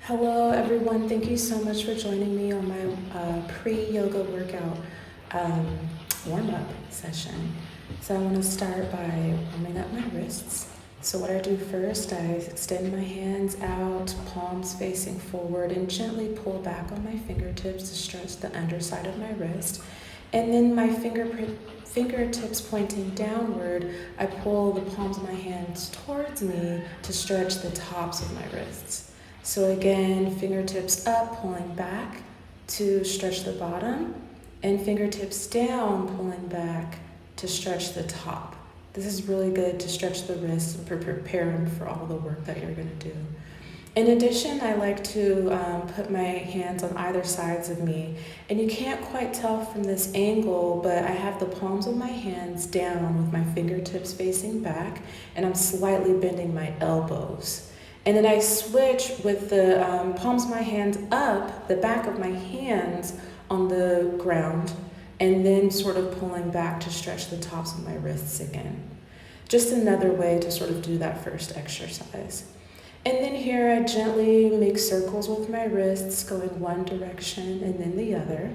Hello, everyone. Thank you so much for joining me on my pre-yoga workout um, warm-up session. So I want to start by warming up my wrists. So what I do first, I extend my hands out, palms facing forward, and gently pull back on my fingertips to stretch the underside of my wrist. And then my fingertips pointing downward, I pull the palms of my hands towards me to stretch the tops of my wrists. So again, fingertips up, pulling back to stretch the bottom, and fingertips down, pulling back to stretch the top. This is really good to stretch the wrists and prepare them for all the work that you're going to do. In addition, I like to put my hands on either sides of me, and you can't quite tell from this angle, but I have the palms of my hands down with my fingertips facing back, and I'm slightly bending my elbows. And then I switch with the palms of my hands up, the back of my hands on the ground, and then sort of pulling back to stretch the tops of my wrists again. Just another way to sort of do that first exercise. And then here I gently make circles with my wrists, going one direction and then the other.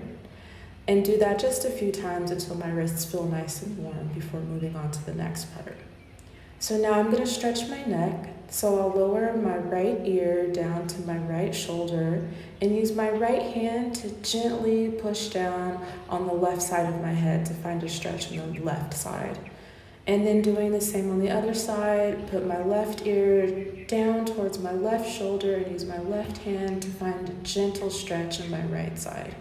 And do that just a few times until my wrists feel nice and warm before moving on to the next part. So now I'm going to stretch my neck. So I'll lower my right ear down to my right shoulder and use my right hand to gently push down on the left side of my head to find a stretch on the left side. And then doing the same on the other side, put my left ear down towards my left shoulder and use my left hand to find a gentle stretch on my right side.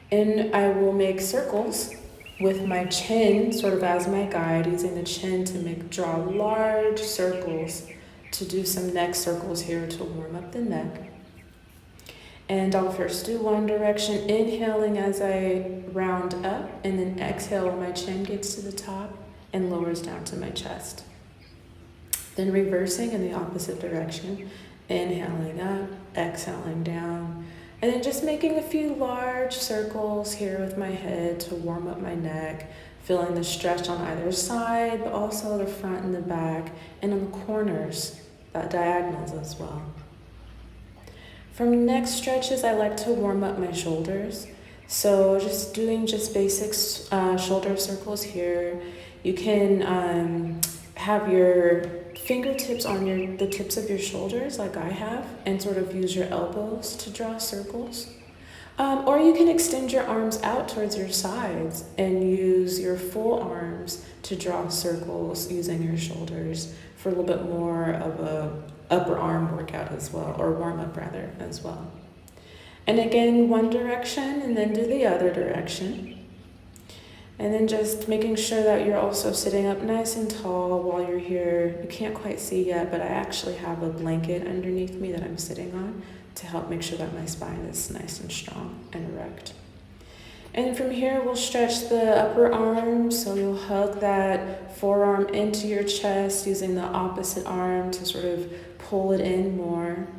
And I will make circles with my chin sort of as my guide, using the chin to draw large circles to do some neck circles here to warm up the neck. And I'll first do one direction, inhaling as I round up, and then exhale when my chin gets to the top and lowers down to my chest. Then reversing in the opposite direction, inhaling up, exhaling down, and then just making a few large circles here with my head to warm up my neck, feeling the stretch on either side, but also the front and the back, and on the corners, diagonals as well. From neck stretches, I like to warm up my shoulders. So just doing basic shoulder circles here. You can have your fingertips on the tips of your shoulders like I have, and sort of use your elbows to draw circles. Or you can extend your arms out towards your sides and use your full arms to draw circles using your shoulders for a little bit more of a upper arm workout as well, or warm up rather as well. And again, one direction and then do the other direction. And then just making sure that you're also sitting up nice and tall while you're here. You can't quite see yet, but I actually have a blanket underneath me that I'm sitting on to help make sure that my spine is nice and strong and erect. And from here, we'll stretch the upper arm. So you'll hug that forearm into your chest using the opposite arm to sort of pull it in more.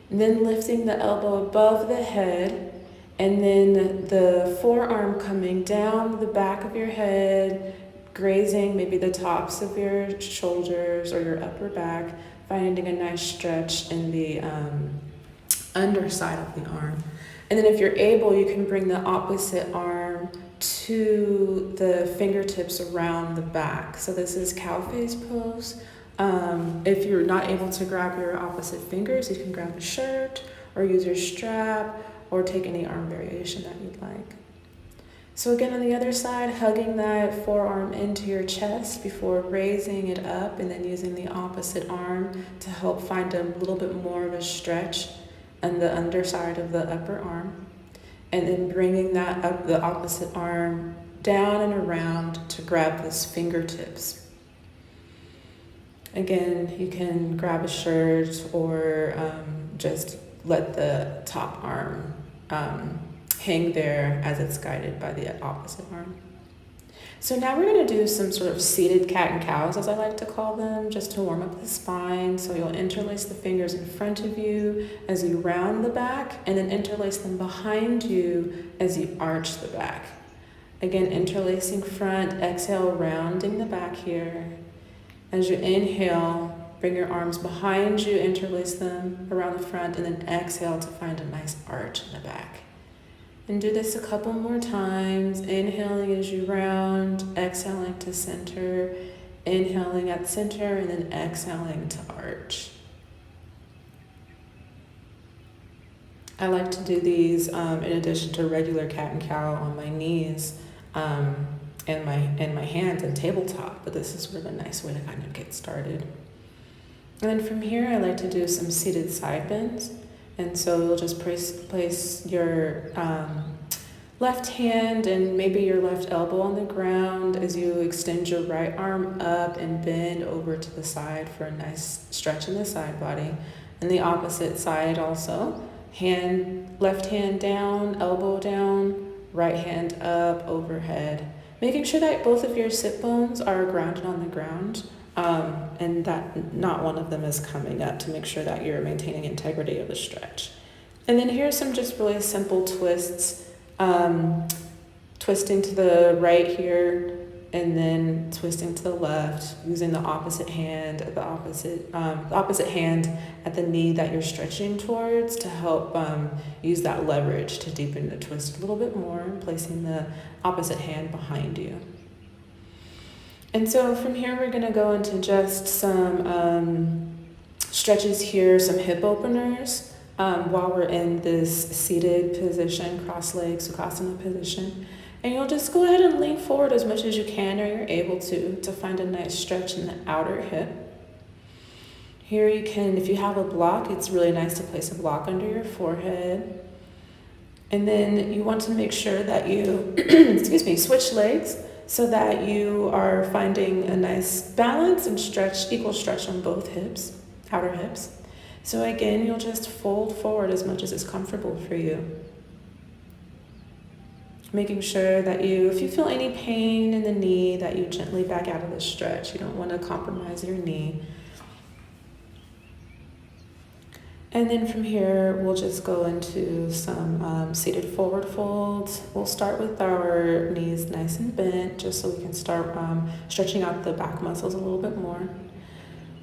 And then lifting the elbow above the head. And then the forearm coming down the back of your head, grazing maybe the tops of your shoulders or your upper back, finding a nice stretch in the underside of the arm. And then if you're able, you can bring the opposite arm to the fingertips around the back. So this is cow face pose. If you're not able to grab your opposite fingers, you can grab a shirt or use your strap, or take any arm variation that you'd like. So again, on the other side, hugging that forearm into your chest before raising it up, and then using the opposite arm to help find a little bit more of a stretch on the underside of the upper arm. And then bringing that up, the opposite arm down and around to grab those fingertips. Again, you can grab a shirt or just let the top arm hang there as it's guided by the opposite arm. So now we're going to do some sort of seated cat and cows, as I like to call them, just to warm up the spine. So you'll interlace the fingers in front of you as you round the back, and then interlace them behind you as you arch the back. Again, interlacing front, exhale, rounding the back here. As you inhale, Bring your arms behind you, interlace them around the front, and then exhale to find a nice arch in the back. And do this a couple more times, inhaling as you round, exhaling to center, inhaling at center, and then exhaling to arch. I like to do these in addition to regular cat and cow on my knees and my hands and tabletop, but this is sort of a nice way to kind of get started. And then from here, I like to do some seated side bends. And so you'll just place your left hand and maybe your left elbow on the ground as you extend your right arm up and bend over to the side for a nice stretch in the side body. And the opposite side also. Left hand down, elbow down, right hand up, overhead. Making sure that both of your sit bones are grounded on the ground and that not one of them is coming up, to make sure that you're maintaining integrity of the stretch. And then here's some just really simple twists. Twisting to the right here and then twisting to the left, using the opposite hand at the opposite hand at the knee that you're stretching towards to help use that leverage to deepen the twist a little bit more, placing the opposite hand behind you. And so from here, we're going to go into just some stretches here, some hip openers while we're in this seated position, cross legs, Sukhasana position. And you'll just go ahead and lean forward as much as you can or you're able to find a nice stretch in the outer hip. Here you can, if you have a block, it's really nice to place a block under your forehead. And then you want to make sure that you, switch legs so that you are finding a nice balance and stretch, equal stretch on both hips, outer hips. So again, you'll just fold forward as much as is comfortable for you. Making sure that if you feel any pain in the knee, that you gently back out of the stretch. You don't want to compromise your knee. And then from here, we'll just go into some seated forward folds. We'll start with our knees nice and bent, just so we can start stretching out the back muscles a little bit more.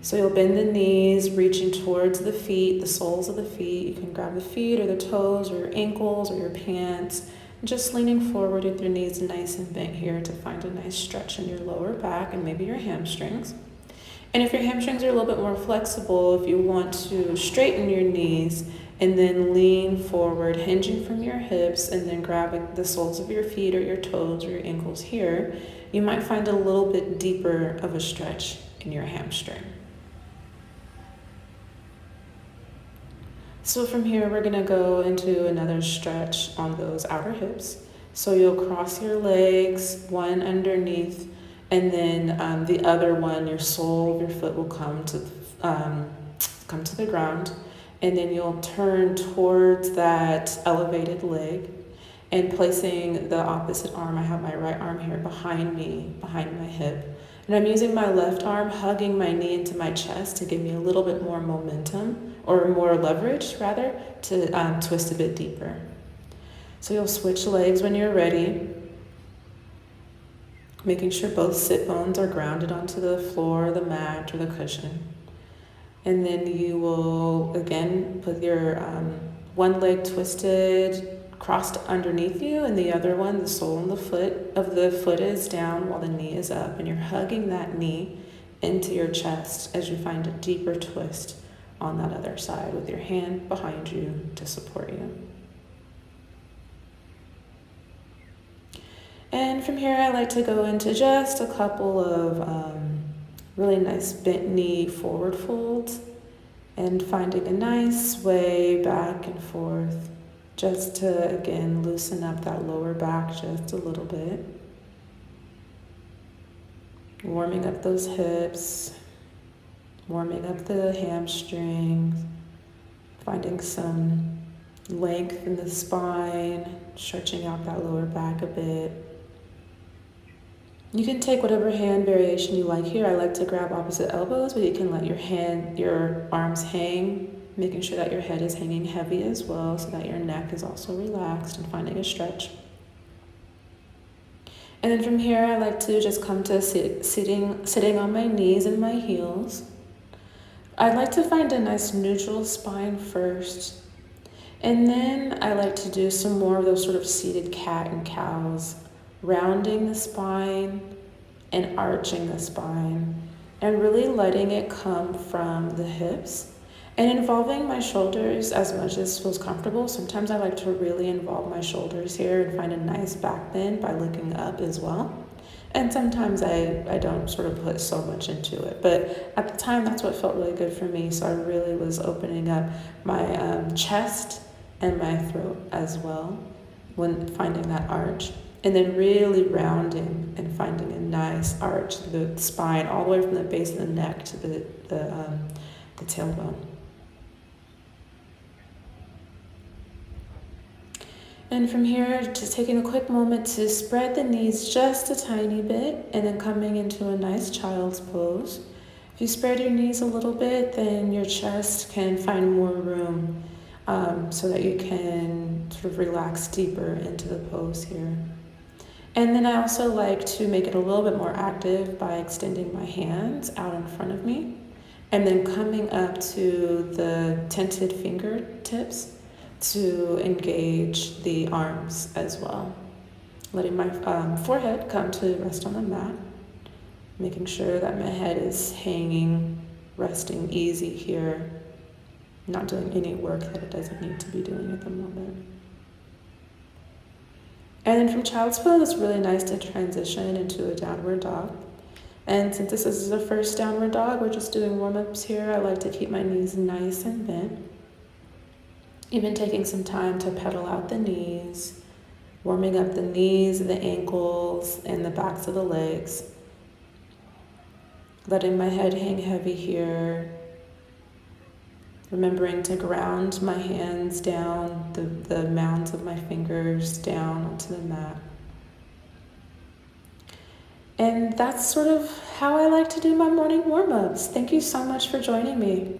So you'll bend the knees, reaching towards the feet, the soles of the feet. You can grab the feet or the toes or your ankles or your pants. Just leaning forward with your knees nice and bent here to find a nice stretch in your lower back and maybe your hamstrings. And if your hamstrings are a little bit more flexible, if you want to straighten your knees and then lean forward, hinging from your hips, and then grabbing the soles of your feet or your toes or your ankles here, you might find a little bit deeper of a stretch in your hamstring. So from here, we're going to go into another stretch on those outer hips. So you'll cross your legs, one underneath, and then the other one, your sole of your foot will come to the ground. And then you'll turn towards that elevated leg and placing the opposite arm. I have my right arm here behind me, behind my hip. And I'm using my left arm, hugging my knee into my chest to give me a little bit more momentum, or more leverage rather, to twist a bit deeper. So you'll switch legs when you're ready, making sure both sit bones are grounded onto the floor, the mat, or the cushion. And then you will, again, put your one leg twisted, crossed underneath you, and the other one, the sole of the foot is down while the knee is up, and you're hugging that knee into your chest as you find a deeper twist on that other side with your hand behind you to support you. And from here, I like to go into just a couple of really nice bent knee forward folds and finding a nice sway back and forth, just to, again, loosen up that lower back just a little bit. Warming up those hips, warming up the hamstrings, finding some length in the spine, stretching out that lower back a bit. You can take whatever hand variation you like here. I like to grab opposite elbows, but you can let your arms hang, making sure that your head is hanging heavy as well, so that your neck is also relaxed and finding a stretch. And then from here, I like to just come to sitting on my knees and my heels. I'd like to find a nice neutral spine first, and then I like to do some more of those sort of seated cat and cows, rounding the spine and arching the spine, and really letting it come from the hips and involving my shoulders as much as feels comfortable. Sometimes I like to really involve my shoulders here and find a nice back bend by looking up as well. And sometimes I don't sort of put so much into it. But at the time, that's what felt really good for me. So I really was opening up my chest and my throat as well when finding that arch. And then really rounding and finding a nice arch through the spine, all the way from the base of the neck to the tailbone. And from here, just taking a quick moment to spread the knees just a tiny bit and then coming into a nice child's pose. If you spread your knees a little bit, then your chest can find more room so that you can sort of relax deeper into the pose here. And then I also like to make it a little bit more active by extending my hands out in front of me and then coming up to the tented fingertips to engage the arms as well. Letting my forehead come to rest on the mat, making sure that my head is hanging, resting easy here, not doing any work that it doesn't need to be doing at the moment. And then from child's pose, it's really nice to transition into a downward dog. And since this is the first downward dog, we're just doing warm-ups here. I like to keep my knees nice and bent. Even taking some time to pedal out the knees, warming up the knees, the ankles, and the backs of the legs. Letting my head hang heavy here. Remembering to ground my hands down, the mounds of my fingers down onto the mat. And that's sort of how I like to do my morning warm-ups. Thank you so much for joining me.